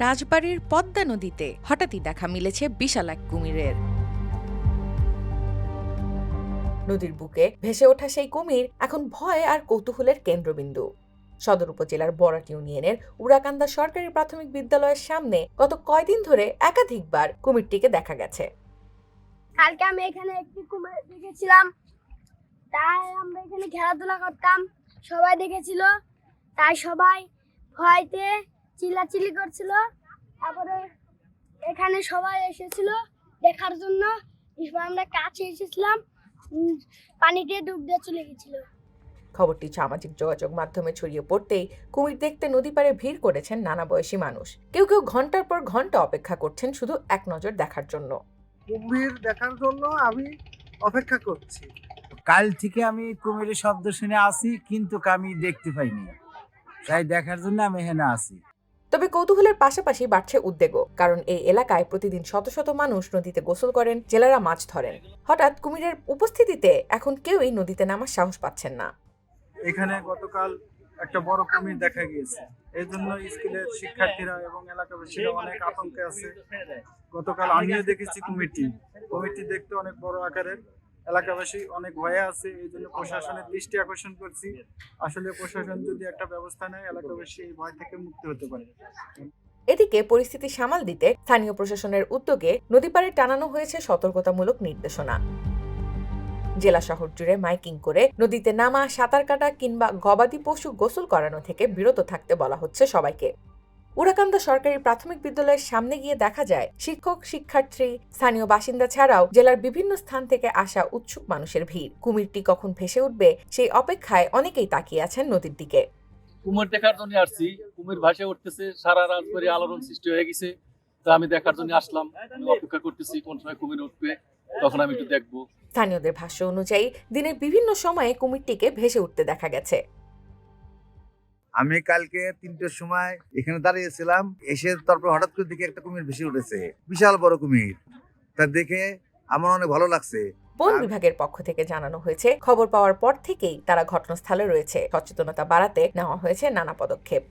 রাজবাড়ীর পদ্মা নদীতে হঠাৎই দেখা মিলেছে বিশাল এক কুমিরের। নদীর বুকে ভেসে ওঠা সেই কুমির এখন ভয় আর কৌতূহলের কেন্দ্রবিন্দু। সদর উপজেলার বরাট ইউনিয়নের উড়াকান্দা সরকারি প্রাথমিক বিদ্যালয়ের সামনে গত কয়দিন ধরে একাধিকবার কুমিরটিকে দেখা গেছে। কালকে আমি এখানে একটি কুমির দেখেছিলাম, তাই আমরা এখানে খেলাধুলা করতাম, সবাই দেখেছিল, তাই সবাই ভয়তে চিল্লাচিল্লি করছিল। তারপরে এখানে সবাই এসেছিল দেখার জন্য, আমরা কাছে এসেছিলাম, পানিতে ডুব দিয়ে চলে গেছিল। খবরটি সামাজিক যোগাযোগ মাধ্যমে ছড়িয়ে পড়তেই কুমির দেখতে নদী পাড়ে ভিড় করেছেন নানা বয়সী মানুষ। কেউ কেউ ঘন্টার পর ঘন্টা অপেক্ষা করছেন শুধু এক নজর দেখার জন্য। কুমির দেখার জন্য আমি অপেক্ষা করছি। কাল থেকে আমি কুমিরের শব্দ শুনে আসি, কিন্তু আমি দেখতে পাইনি, তাই দেখার জন্য আমি এখানে আসি। তবে কৌতূহলের পাশাপাশি বাড়ছে উদ্বেগও, কারণ এই এলাকায় প্রতিদিন শত শত মানুষ নদীতে গোসল করেন, জেলেরা মাছ ধরেন। হঠাৎ কুমিরের উপস্থিতিতে এখন কেউই নদীতে নামার সাহস পাচ্ছেন না। এখানে গতকাল একটা বড় কুমির দেখা গিয়েছে, এই জন্য স্কুলের শিক্ষার্থীরা এবং এলাকাবাসীরা অনেক আতঙ্কে আছে। গতকাল আমিও দেখেছি কুমিরটি দেখতে অনেক বড় আকারের। এলাকাবাসী অনেক ভয়ে আছে, এই জন্য প্রশাসনের দৃষ্টি আকর্ষণ করছি। আসলে প্রশাসন যদি একটা ব্যবস্থা নেয়, এলাকাবাসী এই ভয় থেকে মুক্তি হতে পারে। এদিকে পরিস্থিতি সামাল দিতে স্থানীয় প্রশাসনের উদ্যোগে নদী পাড়ে টানানো হয়েছে সতর্কতামূলক নির্দেশনা। জেলা শহর জুড়ে মাইকিং করে নদীতে নামা, সাঁতার কাটা কিংবা গবাদি পশু গোসল করানো থেকে বিরত থাকতে বলা হচ্ছে সবাইকে। উড়াকান্দা সরকারি প্রাথমিক বিদ্যালয়ের সামনে গিয়ে দেখা যায় শিক্ষক, শিক্ষার্থী, স্থানীয় বাসিন্দা ছাড়াও জেলার বিভিন্ন স্থান থেকে আসা উৎসুক মানুষের ভিড়। কুমিরটি কখন ভেসে উঠবে সেই অপেক্ষায় অনেকেই তাকিয়ে আছেন নদীর দিকে। কুমির দেখার জন্য আসছি, কুমির ভাসে উঠতেছে, সারা রাজবাড়ী আলোড়ন সৃষ্টি হয়ে গেছে। তো আমি দেখার জন্য আসলাম, আমি অপেক্ষা করতেছি কোন সময় কুমির উঠবে, তখন আমি একটু দেখবো। স্থানীয়দের ভাষ্য অনুযায়ী দিনের বিভিন্ন সময়ে কুমিরটিকে ভেসে উঠতে দেখা গেছে। আমি কালকে 3টের সময় এখানে দাঁড়িয়েছিলাম, এসে তারপর হঠাৎ করে দেখে একটা কুমির ভেসে উঠেছে, বিশাল বড় কুমির। তা দেখে আমার অনেক ভালো লাগছে। বন বিভাগের পক্ষ থেকে জানানো হয়েছে, খবর পাওয়ার পর থেকেই তারা ঘটনাস্থলে রয়েছে। সচেতনতা বাড়াতে নেওয়া হয়েছে নানা পদক্ষেপ।